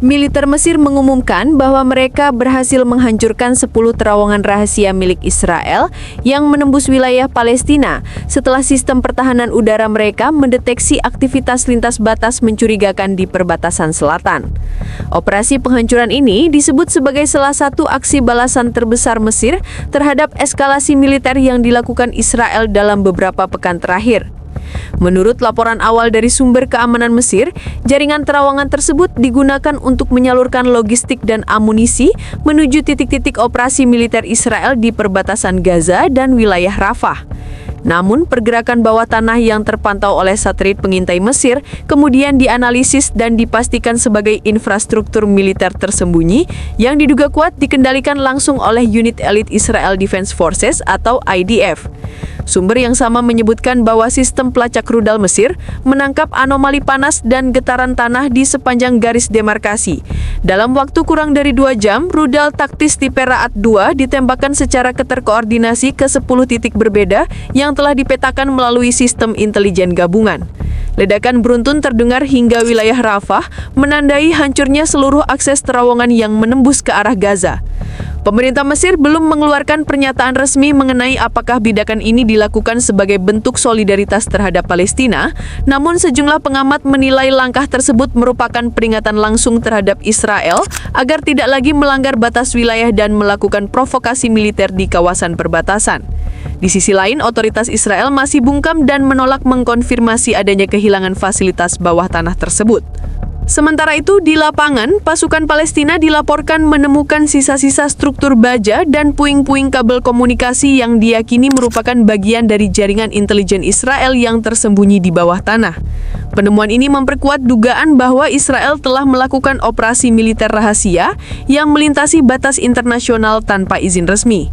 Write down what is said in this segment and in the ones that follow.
Militer Mesir mengumumkan bahwa mereka berhasil menghancurkan 10 terowongan rahasia milik Israel yang menembus wilayah Palestina setelah sistem pertahanan udara mereka mendeteksi aktivitas lintas batas mencurigakan di perbatasan selatan. Operasi penghancuran ini disebut sebagai salah satu aksi balasan terbesar Mesir terhadap eskalasi militer yang dilakukan Israel dalam beberapa pekan terakhir. Menurut laporan awal dari sumber keamanan Mesir, jaringan terowongan tersebut digunakan untuk menyalurkan logistik dan amunisi menuju titik-titik operasi militer Israel di perbatasan Gaza dan wilayah Rafah. Namun, pergerakan bawah tanah yang terpantau oleh satelit pengintai Mesir kemudian dianalisis dan dipastikan sebagai infrastruktur militer tersembunyi yang diduga kuat dikendalikan langsung oleh unit elit Israel Defense Forces atau IDF. Sumber yang sama menyebutkan bahwa sistem pelacak rudal Mesir menangkap anomali panas dan getaran tanah di sepanjang garis demarkasi. Dalam waktu kurang dari 2 jam, rudal taktis tipe Ra'ad 2 ditembakkan secara keterkoordinasi ke 10 titik berbeda yang telah dipetakan melalui sistem intelijen gabungan. Ledakan beruntun terdengar hingga wilayah Rafah, menandai hancurnya seluruh akses terowongan yang menembus ke arah Gaza. Pemerintah Mesir belum mengeluarkan pernyataan resmi mengenai apakah bidakan ini dilakukan sebagai bentuk solidaritas terhadap Palestina, namun sejumlah pengamat menilai langkah tersebut merupakan peringatan langsung terhadap Israel agar tidak lagi melanggar batas wilayah dan melakukan provokasi militer di kawasan perbatasan. Di sisi lain, otoritas Israel masih bungkam dan menolak mengkonfirmasi adanya kehilangan fasilitas bawah tanah tersebut. Sementara itu, di lapangan, pasukan Palestina dilaporkan menemukan sisa-sisa struktur baja dan puing-puing kabel komunikasi yang diyakini merupakan bagian dari jaringan intelijen Israel yang tersembunyi di bawah tanah. Penemuan ini memperkuat dugaan bahwa Israel telah melakukan operasi militer rahasia yang melintasi batas internasional tanpa izin resmi.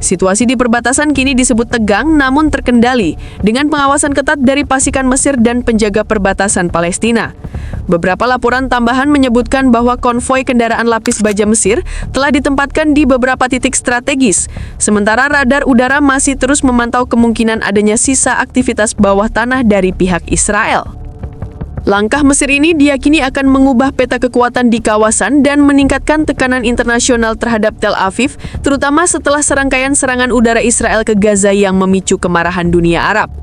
Situasi di perbatasan kini disebut tegang namun terkendali dengan pengawasan ketat dari pasukan Mesir dan penjaga perbatasan Palestina. Beberapa laporan tambahan menyebutkan bahwa konvoi kendaraan lapis baja Mesir telah ditempatkan di beberapa titik strategis, sementara radar udara masih terus memantau kemungkinan adanya sisa aktivitas bawah tanah dari pihak Israel. Langkah Mesir ini diyakini akan mengubah peta kekuatan di kawasan dan meningkatkan tekanan internasional terhadap Tel Aviv, terutama setelah serangkaian serangan udara Israel ke Gaza yang memicu kemarahan dunia Arab.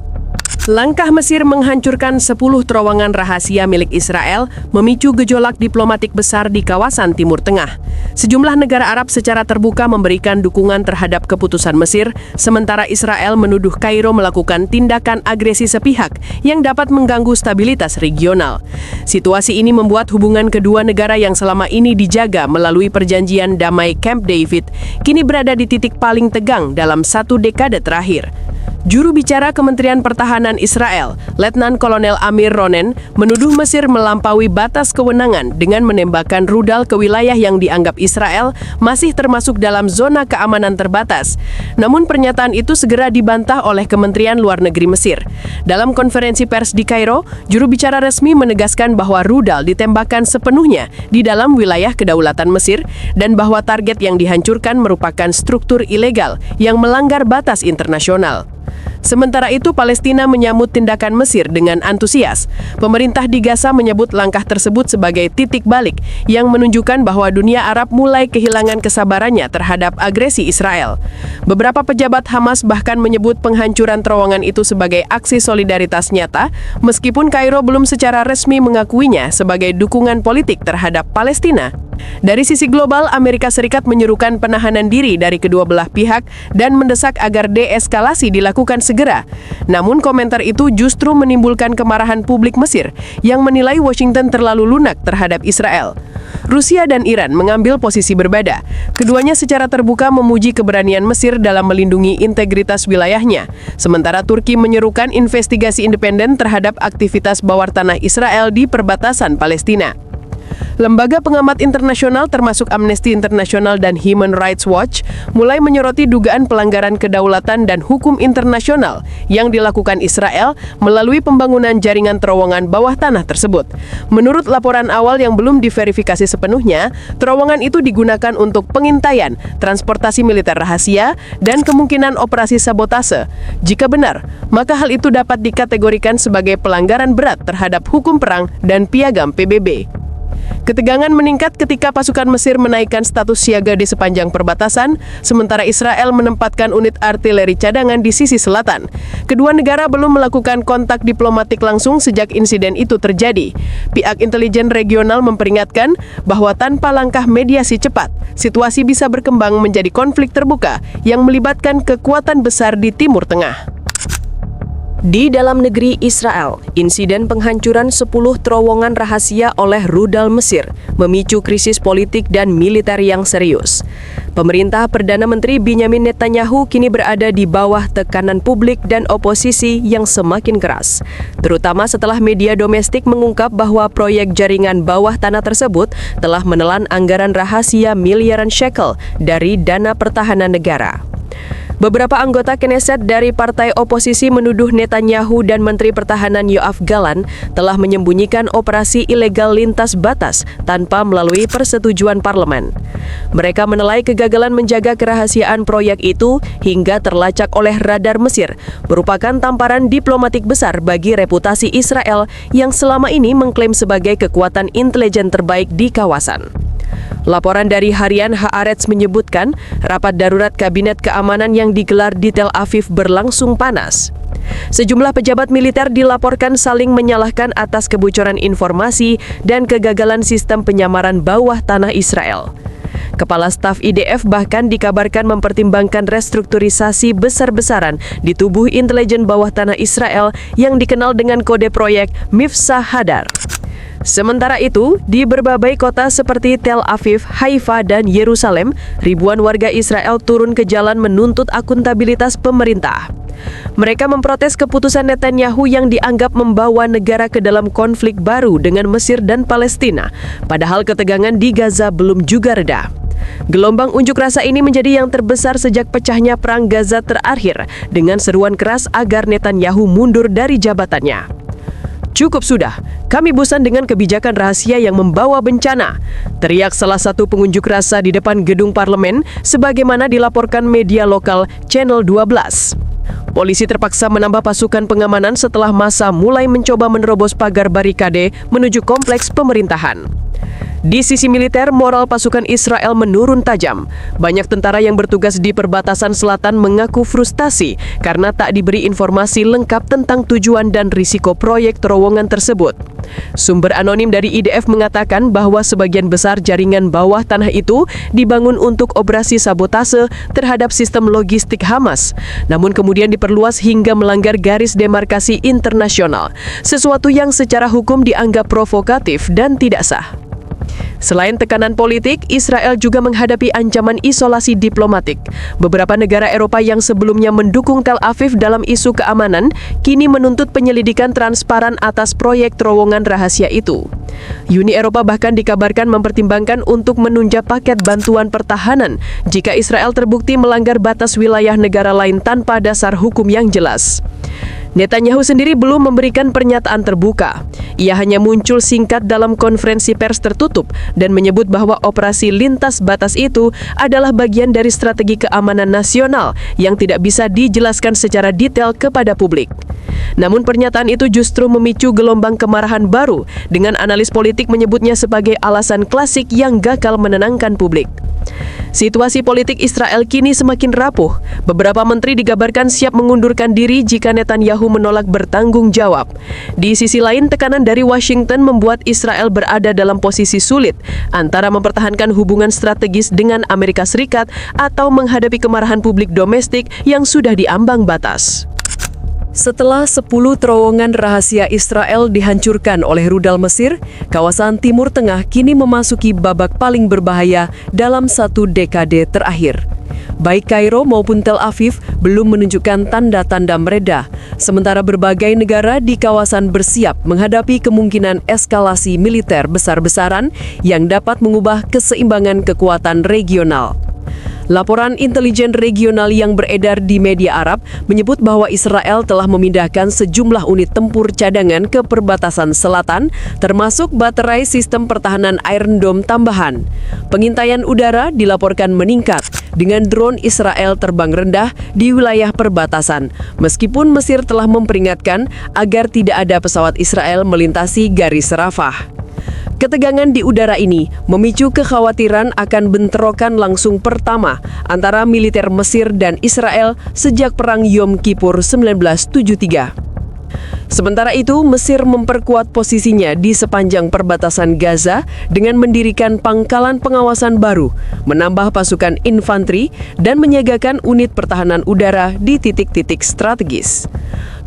Langkah Mesir menghancurkan 10 terowongan rahasia milik Israel memicu gejolak diplomatik besar di kawasan Timur Tengah. Sejumlah negara Arab secara terbuka memberikan dukungan terhadap keputusan Mesir, sementara Israel menuduh Kairo melakukan tindakan agresi sepihak yang dapat mengganggu stabilitas regional. Situasi ini membuat hubungan kedua negara yang selama ini dijaga melalui perjanjian damai Camp David kini berada di titik paling tegang dalam 1 dekade terakhir. Juru bicara Kementerian Pertahanan Israel, Letnan Kolonel Amir Ronen, menuduh Mesir melampaui batas kewenangan dengan menembakkan rudal ke wilayah yang dianggap Israel masih termasuk dalam zona keamanan terbatas. Namun pernyataan itu segera dibantah oleh Kementerian Luar Negeri Mesir. Dalam konferensi pers di Kairo, juru bicara resmi menegaskan bahwa rudal ditembakkan sepenuhnya di dalam wilayah kedaulatan Mesir dan bahwa target yang dihancurkan merupakan struktur ilegal yang melanggar batas internasional. Sementara itu, Palestina menyambut tindakan Mesir dengan antusias. Pemerintah di Gaza menyebut langkah tersebut sebagai titik balik yang menunjukkan bahwa dunia Arab mulai kehilangan kesabarannya terhadap agresi Israel. Beberapa pejabat Hamas bahkan menyebut penghancuran terowongan itu sebagai aksi solidaritas nyata, meskipun Kairo belum secara resmi mengakuinya sebagai dukungan politik terhadap Palestina. Dari sisi global, Amerika Serikat menyerukan penahanan diri dari kedua belah pihak dan mendesak agar deeskalasi dilakukan segera. Namun komentar itu justru menimbulkan kemarahan publik Mesir yang menilai Washington terlalu lunak terhadap Israel. Rusia dan Iran mengambil posisi berbeda. Keduanya secara terbuka memuji keberanian Mesir dalam melindungi integritas wilayahnya. Sementara Turki menyerukan investigasi independen terhadap aktivitas bawah tanah Israel di perbatasan Palestina. Lembaga pengamat internasional termasuk Amnesty International dan Human Rights Watch mulai menyoroti dugaan pelanggaran kedaulatan dan hukum internasional yang dilakukan Israel melalui pembangunan jaringan terowongan bawah tanah tersebut. Menurut laporan awal yang belum diverifikasi sepenuhnya, terowongan itu digunakan untuk pengintaian, transportasi militer rahasia, dan kemungkinan operasi sabotase. Jika benar, maka hal itu dapat dikategorikan sebagai pelanggaran berat terhadap hukum perang dan piagam PBB. Ketegangan meningkat ketika pasukan Mesir menaikkan status siaga di sepanjang perbatasan, sementara Israel menempatkan unit artileri cadangan di sisi selatan. Kedua negara belum melakukan kontak diplomatik langsung sejak insiden itu terjadi. Pihak intelijen regional memperingatkan bahwa tanpa langkah mediasi cepat, situasi bisa berkembang menjadi konflik terbuka yang melibatkan kekuatan besar di Timur Tengah. Di dalam negeri Israel, insiden penghancuran 10 terowongan rahasia oleh rudal Mesir memicu krisis politik dan militer yang serius. Pemerintah Perdana Menteri Benjamin Netanyahu kini berada di bawah tekanan publik dan oposisi yang semakin keras, terutama setelah media domestik mengungkap bahwa proyek jaringan bawah tanah tersebut telah menelan anggaran rahasia miliaran shekel dari dana pertahanan negara. Beberapa anggota Knesset dari partai oposisi menuduh Netanyahu dan Menteri Pertahanan Yoav Gallant telah menyembunyikan operasi ilegal lintas batas tanpa melalui persetujuan parlemen. Mereka menilai kegagalan menjaga kerahasiaan proyek itu hingga terlacak oleh radar Mesir merupakan tamparan diplomatik besar bagi reputasi Israel yang selama ini mengklaim sebagai kekuatan intelijen terbaik di kawasan. Laporan dari harian Haaretz menyebutkan rapat darurat Kabinet Keamanan yang digelar di Tel Aviv berlangsung panas. Sejumlah pejabat militer dilaporkan saling menyalahkan atas kebocoran informasi dan kegagalan sistem penyamaran bawah tanah Israel. Kepala Staf IDF bahkan dikabarkan mempertimbangkan restrukturisasi besar-besaran di tubuh intelijen bawah tanah Israel yang dikenal dengan kode proyek Mifsah Hadar. Sementara itu, di berbagai kota seperti Tel Aviv, Haifa, dan Yerusalem, ribuan warga Israel turun ke jalan menuntut akuntabilitas pemerintah. Mereka memprotes keputusan Netanyahu yang dianggap membawa negara ke dalam konflik baru dengan Mesir dan Palestina, padahal ketegangan di Gaza belum juga reda. Gelombang unjuk rasa ini menjadi yang terbesar sejak pecahnya Perang Gaza terakhir, dengan seruan keras agar Netanyahu mundur dari jabatannya. Cukup sudah, kami bosan dengan kebijakan rahasia yang membawa bencana, teriak salah satu pengunjuk rasa di depan gedung parlemen sebagaimana dilaporkan media lokal Channel 12. Polisi terpaksa menambah pasukan pengamanan setelah massa mulai mencoba menerobos pagar barikade menuju kompleks pemerintahan. Di sisi militer, moral pasukan Israel menurun tajam. Banyak tentara yang bertugas di perbatasan selatan mengaku frustasi karena tak diberi informasi lengkap tentang tujuan dan risiko proyek terowongan tersebut. Sumber anonim dari IDF mengatakan bahwa sebagian besar jaringan bawah tanah itu dibangun untuk operasi sabotase terhadap sistem logistik Hamas, namun kemudian diperluas hingga melanggar garis demarkasi internasional, sesuatu yang secara hukum dianggap provokatif dan tidak sah. Selain tekanan politik, Israel juga menghadapi ancaman isolasi diplomatik. Beberapa negara Eropa yang sebelumnya mendukung Tel Aviv dalam isu keamanan, kini menuntut penyelidikan transparan atas proyek terowongan rahasia itu. Uni Eropa bahkan dikabarkan mempertimbangkan untuk menunjuk paket bantuan pertahanan jika Israel terbukti melanggar batas wilayah negara lain tanpa dasar hukum yang jelas. Netanyahu sendiri belum memberikan pernyataan terbuka. Ia hanya muncul singkat dalam konferensi pers tertutup dan menyebut bahwa operasi lintas batas itu adalah bagian dari strategi keamanan nasional yang tidak bisa dijelaskan secara detail kepada publik. Namun pernyataan itu justru memicu gelombang kemarahan baru dengan analis politik menyebutnya sebagai alasan klasik yang gagal menenangkan publik. Situasi politik Israel kini semakin rapuh. Beberapa menteri dikabarkan siap mengundurkan diri jika Netanyahu menolak bertanggung jawab. Di sisi lain, tekanan dari Washington membuat Israel berada dalam posisi sulit antara mempertahankan hubungan strategis dengan Amerika Serikat atau menghadapi kemarahan publik domestik yang sudah diambang batas. Setelah 10 terowongan rahasia Israel dihancurkan oleh rudal Mesir, kawasan Timur Tengah kini memasuki babak paling berbahaya dalam 1 dekade terakhir. Baik Kairo maupun Tel Aviv belum menunjukkan tanda-tanda mereda, sementara berbagai negara di kawasan bersiap menghadapi kemungkinan eskalasi militer besar-besaran yang dapat mengubah keseimbangan kekuatan regional. Laporan intelijen regional yang beredar di media Arab menyebut bahwa Israel telah memindahkan sejumlah unit tempur cadangan ke perbatasan selatan, termasuk baterai sistem pertahanan Iron Dome tambahan. Pengintaian udara dilaporkan meningkat dengan drone Israel terbang rendah di wilayah perbatasan, meskipun Mesir telah memperingatkan agar tidak ada pesawat Israel melintasi garis Rafah. Ketegangan di udara ini memicu kekhawatiran akan bentrokan langsung pertama antara militer Mesir dan Israel sejak Perang Yom Kippur 1973. Sementara itu, Mesir memperkuat posisinya di sepanjang perbatasan Gaza dengan mendirikan pangkalan pengawasan baru, menambah pasukan infanteri, dan menyiagakan unit pertahanan udara di titik-titik strategis.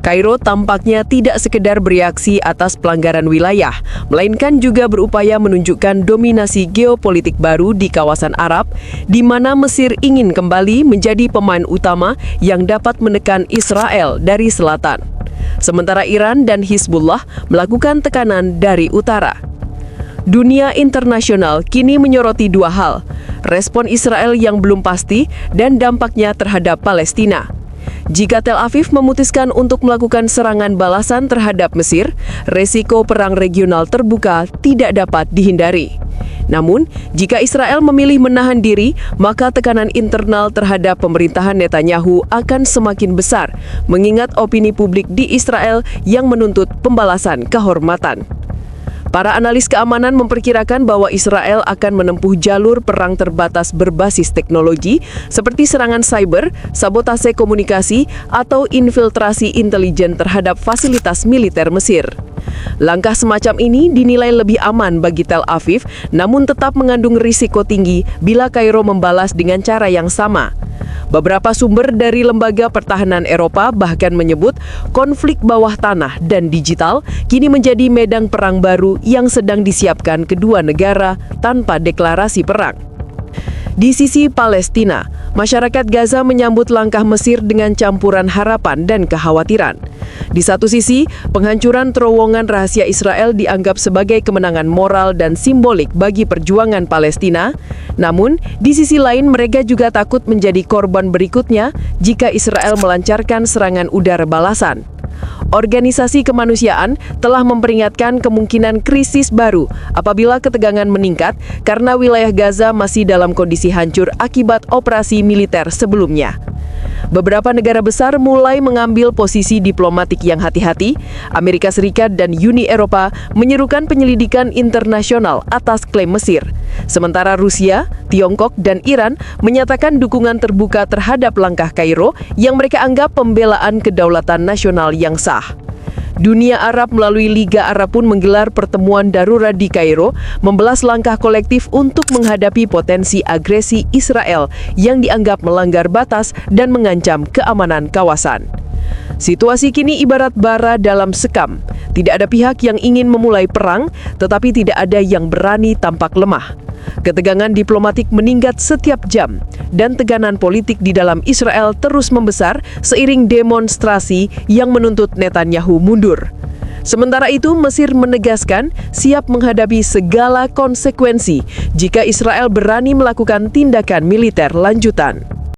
Kairo tampaknya tidak sekedar bereaksi atas pelanggaran wilayah, melainkan juga berupaya menunjukkan dominasi geopolitik baru di kawasan Arab, di mana Mesir ingin kembali menjadi pemain utama yang dapat menekan Israel dari selatan. Sementara Iran dan Hizbullah melakukan tekanan dari utara. Dunia internasional kini menyoroti dua hal, respon Israel yang belum pasti dan dampaknya terhadap Palestina. Jika Tel Aviv memutuskan untuk melakukan serangan balasan terhadap Mesir, resiko perang regional terbuka tidak dapat dihindari. Namun, jika Israel memilih menahan diri, maka tekanan internal terhadap pemerintahan Netanyahu akan semakin besar, mengingat opini publik di Israel yang menuntut pembalasan kehormatan. Para analis keamanan memperkirakan bahwa Israel akan menempuh jalur perang terbatas berbasis teknologi seperti serangan cyber, sabotase komunikasi, atau infiltrasi intelijen terhadap fasilitas militer Mesir. Langkah semacam ini dinilai lebih aman bagi Tel Aviv, namun tetap mengandung risiko tinggi bila Kairo membalas dengan cara yang sama. Beberapa sumber dari Lembaga Pertahanan Eropa bahkan menyebut konflik bawah tanah dan digital kini menjadi medan perang baru yang sedang disiapkan kedua negara tanpa deklarasi perang. Di sisi Palestina, masyarakat Gaza menyambut langkah Mesir dengan campuran harapan dan kekhawatiran. Di satu sisi, penghancuran terowongan rahasia Israel dianggap sebagai kemenangan moral dan simbolik bagi perjuangan Palestina. Namun, di sisi lain mereka juga takut menjadi korban berikutnya jika Israel melancarkan serangan udara balasan. Organisasi kemanusiaan telah memperingatkan kemungkinan krisis baru apabila ketegangan meningkat karena wilayah Gaza masih dalam kondisi hancur akibat operasi militer sebelumnya. Beberapa negara besar mulai mengambil posisi diplomatik yang hati-hati. Amerika Serikat dan Uni Eropa menyerukan penyelidikan internasional atas klaim Mesir. Sementara Rusia, Tiongkok, dan Iran menyatakan dukungan terbuka terhadap langkah Kairo yang mereka anggap pembelaan kedaulatan nasional yang sah. Dunia Arab melalui Liga Arab pun menggelar pertemuan darurat di Kairo, membelas langkah kolektif untuk menghadapi potensi agresi Israel yang dianggap melanggar batas dan mengancam keamanan kawasan. Situasi kini ibarat bara dalam sekam. Tidak ada pihak yang ingin memulai perang, tetapi tidak ada yang berani tampak lemah. Ketegangan diplomatik meningkat setiap jam, dan tekanan politik di dalam Israel terus membesar seiring demonstrasi yang menuntut Netanyahu mundur. Sementara itu, Mesir menegaskan siap menghadapi segala konsekuensi jika Israel berani melakukan tindakan militer lanjutan.